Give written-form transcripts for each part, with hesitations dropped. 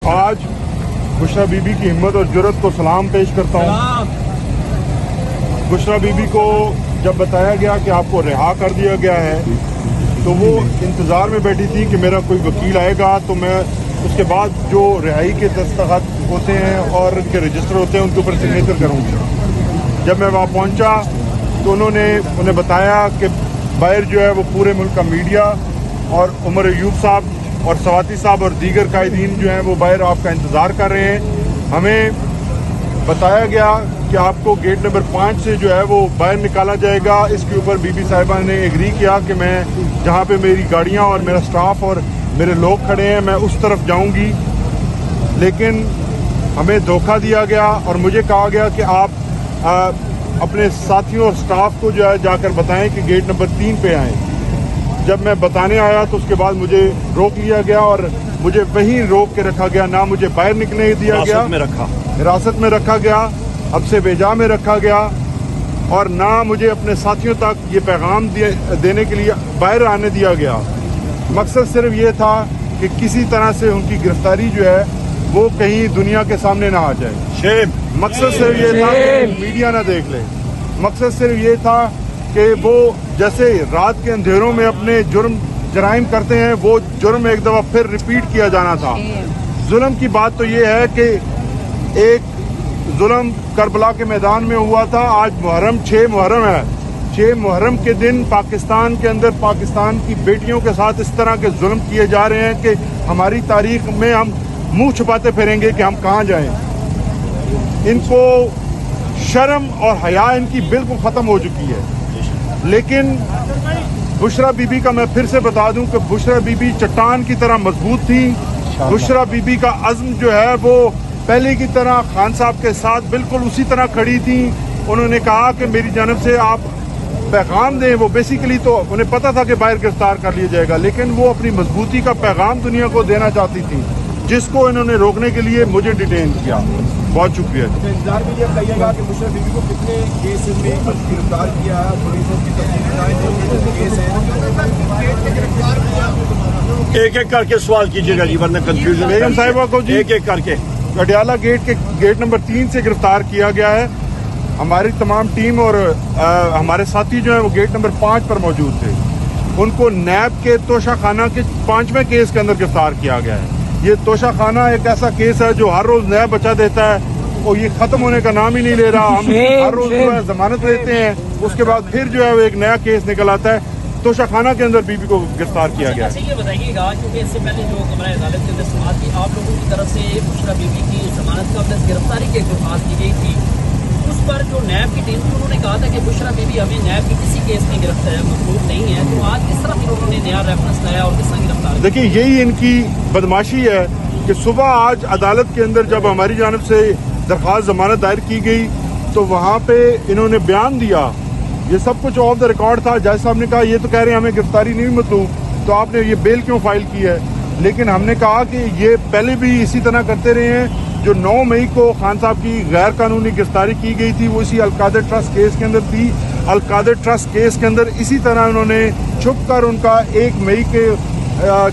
آج بشرا be be کی ہمت اور جرأت کو سلام پیش کرتا ہوں۔ بشرا بی بی کو جب بتایا گیا کہ آپ کو رہا کر دیا گیا ہے تو وہ انتظار میں بیٹھی تھی کہ میرا کوئی وکیل آئے گا تو میں اس کے بعد جو رہائی کے دستخط ہوتے ہیں اور ان کے رجسٹر ہوتے ہیں ان کے اوپر سگنیچر کروں گا۔ جب میں وہاں پہنچا تو انہیں بتایا کہ باہر جو ہے وہ پورے ملک کا میڈیا اور عمر ایوب صاحب اور سواتی صاحب اور دیگر قائدین جو ہیں وہ باہر آپ کا انتظار کر رہے ہیں۔ ہمیں بتایا گیا کہ آپ کو گیٹ نمبر 5 سے جو ہے وہ باہر نکالا جائے گا۔ اس کے اوپر بی بی صاحبہ نے ایگری کیا کہ میں جہاں پہ میری گاڑیاں اور میرا سٹاف اور میرے لوگ کھڑے ہیں میں اس طرف جاؤں گی، لیکن ہمیں دھوکہ دیا گیا اور مجھے کہا گیا کہ آپ اپنے ساتھیوں اور سٹاف کو جو ہے جا کر بتائیں کہ گیٹ نمبر 3 پہ آئیں۔ جب میں بتانے آیا تو اس کے بعد مجھے روک لیا گیا اور مجھے وہیں روک کے رکھا گیا، نہ مجھے باہر نکلنے دیا گیا، حراست میں رکھا گیا، حبس بیجا میں رکھا گیا، اور نہ مجھے اپنے ساتھیوں تک یہ پیغام دینے کے لیے باہر آنے دیا گیا۔ مقصد صرف یہ تھا کہ کسی طرح سے ان کی گرفتاری جو ہے وہ کہیں دنیا کے سامنے نہ آ جائے۔ مقصد صرف یہ تھا کہ میڈیا نہ دیکھ لے۔ مقصد صرف یہ تھا کہ وہ جیسے رات کے اندھیروں میں اپنے جرائم کرتے ہیں وہ جرم ایک دفعہ پھر ریپیٹ کیا جانا تھا۔ ظلم کی بات تو یہ ہے کہ ایک ظلم کربلا کے میدان میں ہوا تھا، آج محرم 6 محرم ہے، 6 محرم کے دن پاکستان کے اندر پاکستان کی بیٹیوں کے ساتھ اس طرح کے ظلم کیے جا رہے ہیں کہ ہماری تاریخ میں ہم منہ چھپاتے پھریں گے کہ ہم کہاں جائیں۔ ان کو شرم اور حیا ان کی بالکل ختم ہو چکی ہے۔ لیکن بشرا بی بی کا میں پھر سے بتا دوں کہ بشرا بی بی چٹان کی طرح مضبوط تھی۔ بشرا بی بی کا عزم جو ہے وہ پہلے کی طرح خان صاحب کے ساتھ بالکل اسی طرح کھڑی تھی۔ انہوں نے کہا کہ میری جانب سے آپ پیغام دیں، وہ بیسیکلی تو انہیں پتا تھا کہ باہر گرفتار کر لیا جائے گا، لیکن وہ اپنی مضبوطی کا پیغام دنیا کو دینا چاہتی تھی، جس کو انہوں نے روکنے کے لیے مجھے ڈیٹین کیا۔ بہت شکریہ۔ انتظار میں یہ کہیے گا کہ بشرا بی بی کو کتنے کیسز میں گرفتار کیا ہے، پولیسوں کی تفصیل ایک ایک کر کے سوال کیجیے گا جی، ورنہ کنفیوژن۔ بیگم صاحبہ کو جی ایک ایک کر کے اڈیالہ گیٹ کے گیٹ نمبر 3 سے گرفتار کیا گیا ہے۔ ہماری تمام ٹیم اور ہمارے ساتھی جو ہیں وہ گیٹ نمبر 5 پر موجود تھے۔ ان کو نیب کے توشہ خانہ کے 5ویں کیس کے اندر گرفتار کیا گیا ہے۔ یہ توشہ خانہ ایک ایسا کیس ہے جو ہر روز نیا بچہ دیتا ہے اور یہ ختم ہونے کا نام ہی نہیں لے رہا۔ ہم ہر روز جو ہے ضمانت لیتے ہیں، اس کے بعد پھر جو ہے وہ ایک نیا کیس نکل آتا ہے۔ توشہ خانہ کے اندر بی بی کو گرفتار کیا گیا ہے۔ اچھا یہ بتائیے گا، کیونکہ اس سے پہلے جو کمرہ عدالت کے اندر سماعت کی آپ لوگوں کی طرف سے بشرا بی بی کی ضمانت قبل گرفتاری کی درخواست کی گئی تھی، اس پر جو نیب کی ٹیم تھی انہوں نے کہا تھا کہ بشرا بی بی ہمیں نیب کی کسی کیس میں گرفتار مطلوب نہیں ہے، تو آج کس طرح پھر انہوں نے نیا ریفرنس لایا اور کس طرح گرفتار؟ دیکھیے یہی ان کی بدماشی ہے کہ صبح آج عدالت کے اندر جب ہماری جانب سے درخواست ضمانت دائر کی گئی تو وہاں پہ انہوں نے بیان دیا، یہ سب کچھ آف دا ریکارڈ تھا۔ جج صاحب نے کہا یہ تو کہہ رہے ہیں ہمیں گرفتاری نہیں مطلوب، تو آپ نے یہ بیل کیوں فائل کی ہے؟ لیکن ہم نے کہا کہ یہ پہلے بھی اسی طرح کرتے رہے ہیں۔ جو 9 مئی کو خان صاحب کی غیر قانونی گرفتاری کی گئی تھی وہ اسی القادر ٹرسٹ کیس کے اندر تھی۔ القادر ٹرسٹ کیس کے اندر اسی طرح انہوں نے چھپ کر ان کا 1 مئی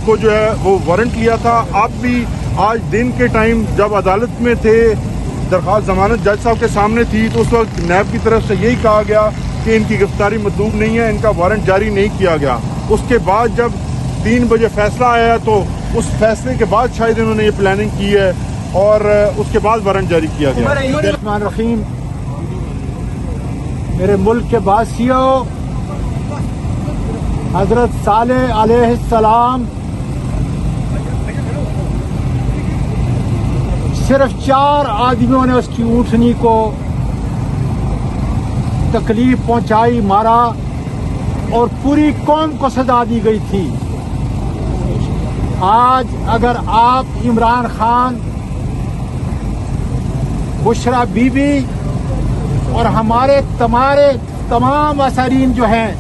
کو جو ہے وہ وارنٹ لیا تھا۔ آپ بھی آج دن کے ٹائم جب عدالت میں تھے، درخواست ضمانت جج صاحب کے سامنے تھی، تو اس وقت نیب کی طرف سے یہی کہا گیا کہ ان کی گرفتاری مطلوب نہیں ہے، ان کا وارنٹ جاری نہیں کیا گیا۔ اس کے بعد جب 3 بجے فیصلہ آیا تو اس فیصلے کے بعد شاید انہوں نے یہ پلاننگ کی ہے اور اس کے بعد وارنٹ جاری کیا گیا۔ الرحمن الرحیم، میرے ملک کے باسیوں، حضرت صالح علیہ السلام صرف 4 آدمیوں نے اس کی اونٹنی کو تکلیف پہنچائی، مارا، اور پوری قوم کو سزا دی گئی تھی۔ آج اگر آپ عمران خان، بشرا بی بی اور ہمارے تمام اثرین جو ہیں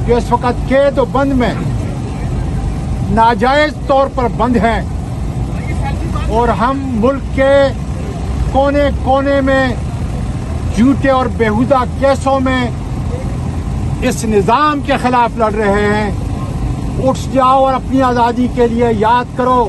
جو اس وقت قید و بند میں ناجائز طور پر بند ہیں، اور ہم ملک کے کونے کونے میں جھوٹے اور بیہودہ کیسوں میں اس نظام کے خلاف لڑ رہے ہیں، اٹھ جاؤ اور اپنی آزادی کے لیے یاد کرو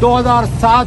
2007